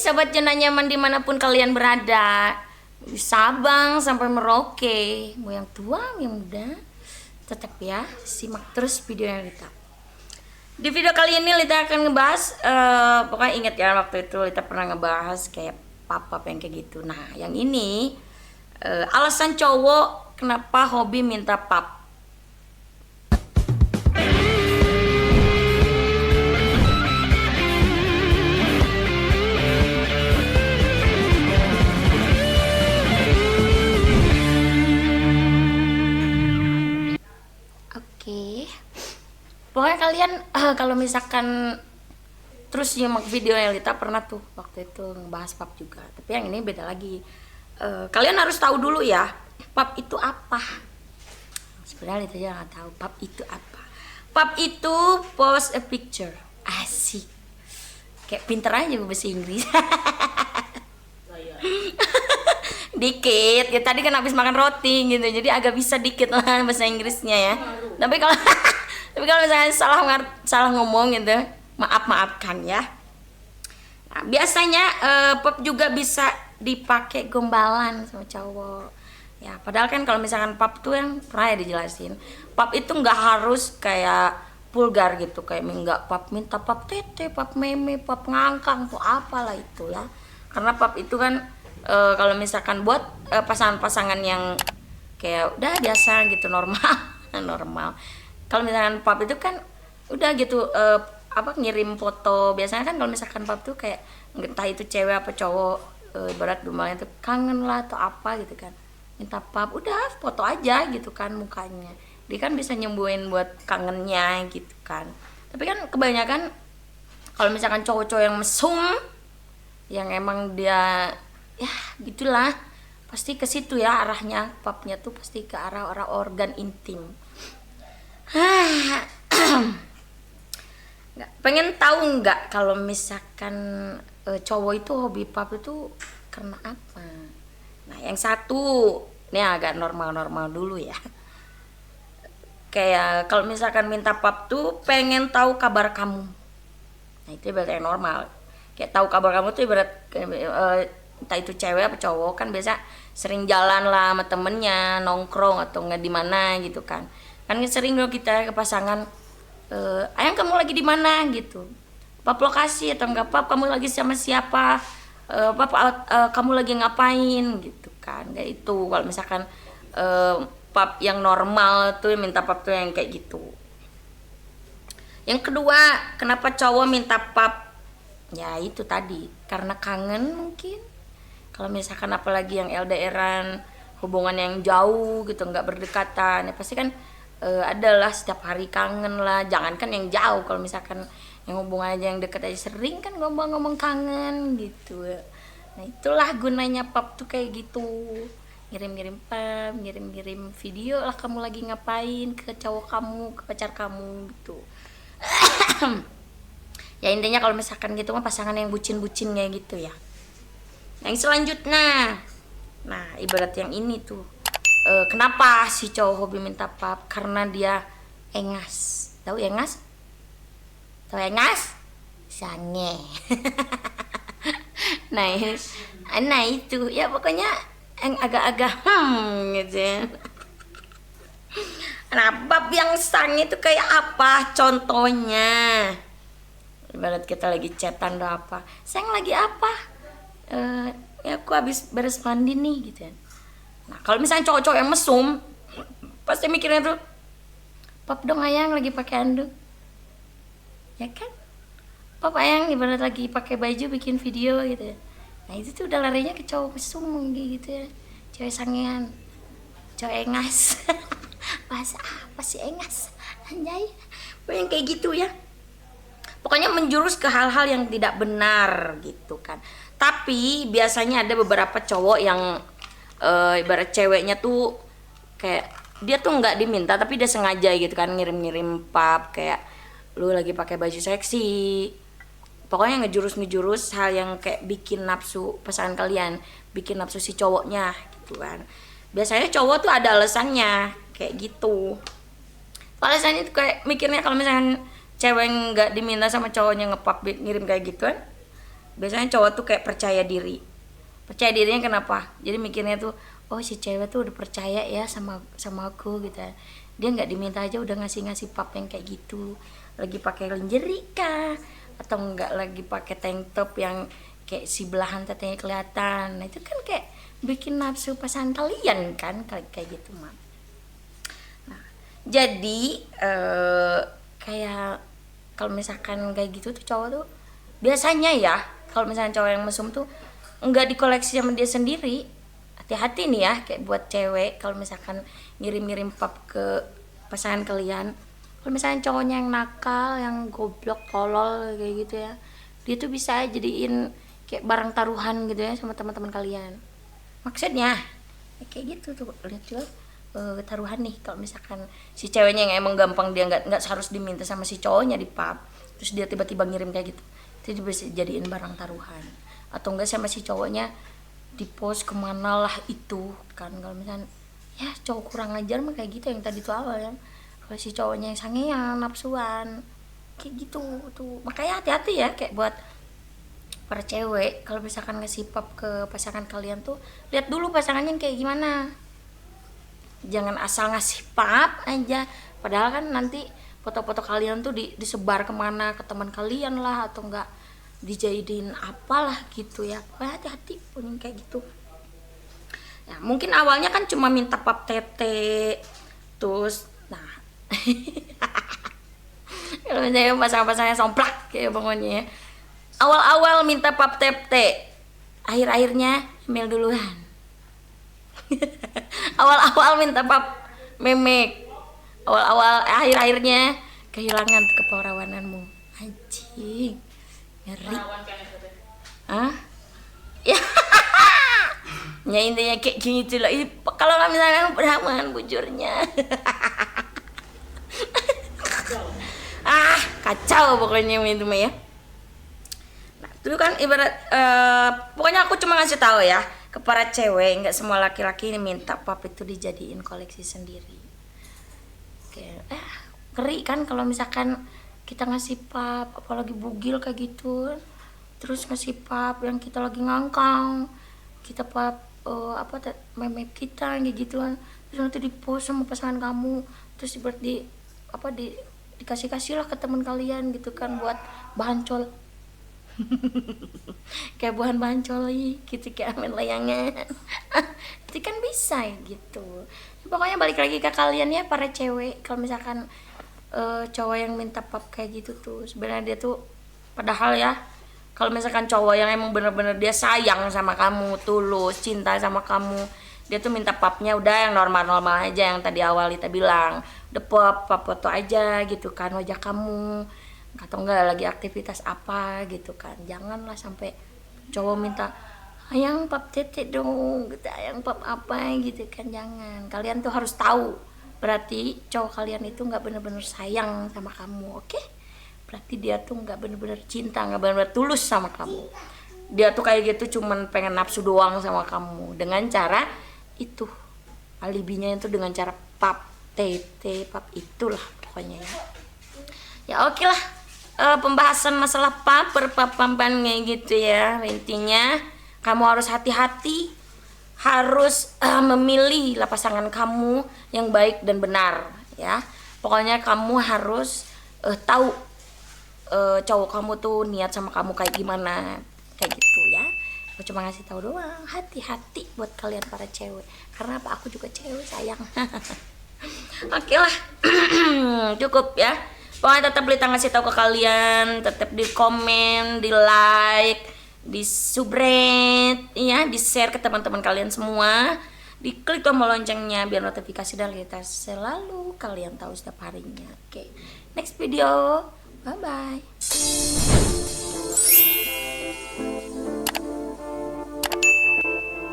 sahabat zona nyaman dimanapun kalian berada, di Sabang sampai Merauke, mau yang tua, yang muda, tetap ya simak terus videonya Lita. Di video kali ini Lita akan ngebahas, pokoknya ingat ya waktu itu Lita pernah ngebahas kayak pap-pap yang kayak gitu. Nah yang ini alasan cowok kenapa hobi minta pap. Oke, pokoknya kalian kalau misalkan terus nyimak video yang Lita pernah tuh waktu itu ngebahas pap juga, tapi yang ini beda lagi. Kalian harus tahu dulu ya, pap itu apa. Sebenarnya Lita aja nggak tahu pap itu apa. Pap itu post a picture, asik, kayak pinter aja gue bahasa Inggris. Dikit ya, tadi kan habis makan roti gitu, jadi agak bisa dikit lah bahasa Inggrisnya ya. Tapi kalau tapi kalau misalnya salah ngomong gitu, maafkan ya. Nah, biasanya pap juga bisa dipakai gombalan sama cowok ya, padahal kan kalau misalkan pap tuh yang pernah ya dijelasin, pap itu nggak harus kayak vulgar gitu, kayak nggak pap minta pap tete, pap meme, pap ngangkang tuh apalah itu ya. Karena pap itu kan kalau misalkan buat pasangan-pasangan yang kayak udah biasa gitu, normal normal. Kalau misalkan pap itu kan udah gitu, ngirim foto. Biasanya kan kalau misalkan pap tuh kayak entah itu cewek apa cowok, ibarat gombalnya tuh kangen lah atau apa gitu kan, minta pap, udah foto aja gitu kan mukanya, dia kan bisa nyembuhin buat kangennya gitu kan. Tapi kan kebanyakan kalau misalkan cowok-cowok yang mesum, yang emang dia ya gitulah, pasti ke situ ya arahnya, papnya tuh pasti ke arah organ intim. Nggak, pengen tahu nggak kalau misalkan cowok itu hobi pap itu karena apa? Nah yang satu ini agak normal dulu ya, kayak kalau misalkan minta pap tuh pengen tahu kabar kamu. Nah itu berarti yang normal, kayak tahu kabar kamu tuh ibarat entah itu cewek apa cowok kan biasa sering jalan lah sama temennya, nongkrong atau nggak di mana gitu kan sering dong kita ke pasangan, ayang kamu lagi di mana gitu, pap lokasi atau enggak, pap kamu lagi sama siapa, pap kamu lagi ngapain gitu kan. Kayak itu kalau misalkan pap yang normal tuh minta pap tuh yang kayak gitu. Yang kedua, kenapa cowok minta pap? Ya itu tadi, karena kangen mungkin. Kalau misalkan apalagi yang LDRan, hubungan yang jauh gitu, nggak berdekatan, ya pasti kan adalah setiap hari kangen lah. Jangankan yang jauh, kalau misalkan yang hubungan aja yang deket aja sering kan ngomong-ngomong kangen gitu. Nah itulah gunanya pap tuh kayak gitu, ngirim-ngirim pap, ngirim-ngirim video lah kamu lagi ngapain ke cowok kamu, ke pacar kamu gitu. Ya intinya kalau misalkan gitu mah pasangan yang bucin-bucin kayak gitu ya. Yang selanjutnya, nah ibarat yang ini tuh, kenapa si cowok hobi minta pap? Karena dia engas. Tahu engas? Tahu engas? Sange. nah itu ya pokoknya yang agak-agak gitu ya. Nah pap yang sange itu kayak apa? Contohnya, ibarat kita lagi chatan atau apa, sayang lagi apa? Ya aku habis beres mandi nih gitu ya. Nah kalau misalnya cowok-cowok yang mesum pasti mikirnya tuh, pap dong ayang lagi pakai anduk, ya kan, pap ayang ibarat lagi pakai baju bikin video gitu ya. Nah itu tuh udah larinya ke cowok mesum gitu ya, cewek sangean, cowok engas. Bahasa apa sih engas, anjay, yang kayak gitu ya. Pokoknya menjurus ke hal-hal yang tidak benar gitu kan. Tapi biasanya ada beberapa cowok yang ibarat ceweknya tuh kayak dia tuh nggak diminta tapi dia sengaja gitu kan ngirim-ngirim pap, kayak lu lagi pakai baju seksi. Pokoknya ngejurus hal yang kayak bikin nafsu pasangan kalian, bikin nafsu si cowoknya gitu kan. Biasanya cowok tuh ada alasannya kayak gitu. Alasannya tuh kayak mikirnya kalau misalnya cewek nggak diminta sama cowoknya ngepap ngirim kayak gitu kan, biasanya cowok tuh kayak percaya diri. Percaya dirinya kenapa? Jadi mikirnya tuh, oh si cewek tuh udah percaya ya sama aku gitu. Dia nggak diminta aja udah ngasih pap yang kayak gitu. Lagi pakai lingerie kah? Atau nggak lagi pakai tank top yang kayak si belahan tetenya kelihatan. Nah itu kan kayak bikin nafsu pasangan kalian kan, kayak gitu mah. Nah, jadi kayak kalau misalkan kayak gitu tuh cowok tuh biasanya ya, kalau misalkan cowok yang mesum tuh nggak dikoleksi sama dia sendiri. Hati-hati nih ya, kayak buat cewek kalau misalkan ngirim-ngirim pap ke pasangan kalian. Kalau misalnya cowoknya yang nakal, yang goblok, tolol kayak gitu ya, dia tuh bisa jadiin kayak barang taruhan gitu ya sama teman-teman kalian. Maksudnya ya kayak gitu tuh, lihat juga taruhan nih. Kalau misalkan si ceweknya yang emang gampang, dia nggak harus diminta sama si cowoknya di pub, terus dia tiba-tiba ngirim kayak gitu, itu bisa jadiin barang taruhan. Atau enggak sama si cowoknya di post kemana lah itu kan. Kalau misalkan ya cowok kurang ajar mah kayak gitu yang tadi tuh awal ya, kalau si cowoknya yang sangean, nafsuan kayak gitu tuh. Makanya hati-hati ya, kayak buat para cewek kalau misalkan ngasih pap ke pasangan kalian tuh lihat dulu pasangannya kayak gimana. Jangan asal ngasih pap aja, padahal kan nanti foto-foto kalian tuh disebar kemana, ke teman kalian lah, atau enggak dijadiin apalah gitu ya. Pokoknya hati-hati pun kayak gitu ya. Mungkin awalnya kan cuma minta pap tete, terus nah kalau misalnya pasangan-pasangannya somplak kayak pokoknya ya, awal-awal minta pap tete, akhir-akhirnya email duluan. Awal-awal minta pap memek, awal-awal akhir-akhirnya kehilangan keperawananmu. Anjing, ngeri. Hah? Ya. Ya intinya kayak gitu lah. Kalau nggak misalnya perawan bujurnya. Kacau pokoknya itu mah ya. Nah itu kan ibarat pokoknya aku cuma ngasih tahu ya ke para cewek, nggak semua laki-laki ini minta pap itu dijadiin koleksi sendiri. Kayak ngeri kan kalau misalkan kita ngasih pap, apalagi bugil kayak gitu, terus ngasih pap yang kita lagi ngangkang, kita pap meme kita kayak gituan, terus nanti dipost sama pasangan kamu, terus dikasih lah ke teman kalian gitu kan, buat bahan col. Kayak bahan coli gitu, kayak amin layangan. Itu kan bisa gitu. Pokoknya balik lagi ke kalian ya para cewek, kalau misalkan cowok yang minta pap kayak gitu tuh sebenarnya dia tuh, padahal ya kalau misalkan cowok yang emang bener-bener dia sayang sama kamu, tulus cinta sama kamu, dia tuh minta papnya udah yang normal-normal aja, yang tadi awal kita bilang, udah pap foto aja gitu kan wajah kamu, atau enggak lagi aktivitas apa gitu kan. Janganlah sampai cowok minta ayang pap tete dong gitu, ayang pap apa gitu kan, jangan. Kalian tuh harus tahu berarti cowok kalian itu nggak bener-bener sayang sama kamu, oke? Berarti dia tuh nggak bener-bener cinta, nggak bener-bener tulus sama kamu. Dia tuh kayak gitu cuman pengen nafsu doang sama kamu, dengan cara itu, alibinya itu dengan cara pap tete, pap itulah pokoknya ya. Ya oke lah. Pembahasan masalah pap, berpap-papan kayak gitu ya. Intinya kamu harus hati-hati, harus memilih lah pasangan kamu yang baik dan benar ya. Pokoknya kamu harus tahu cowok kamu tuh niat sama kamu kayak gimana, kayak gitu ya. Aku cuma ngasih tahu doang, hati-hati buat kalian para cewek, karena apa, aku juga cewek sayang. Oke lah. Cukup ya. Pokoknya tetap Lita ngasih tahu ke kalian, tetap di komen, di like, di subscribe, ya, di share ke teman-teman kalian semua, diklik tombol loncengnya biar notifikasi dan Lita selalu kalian tahu setiap harinya. Oke, next video, bye bye.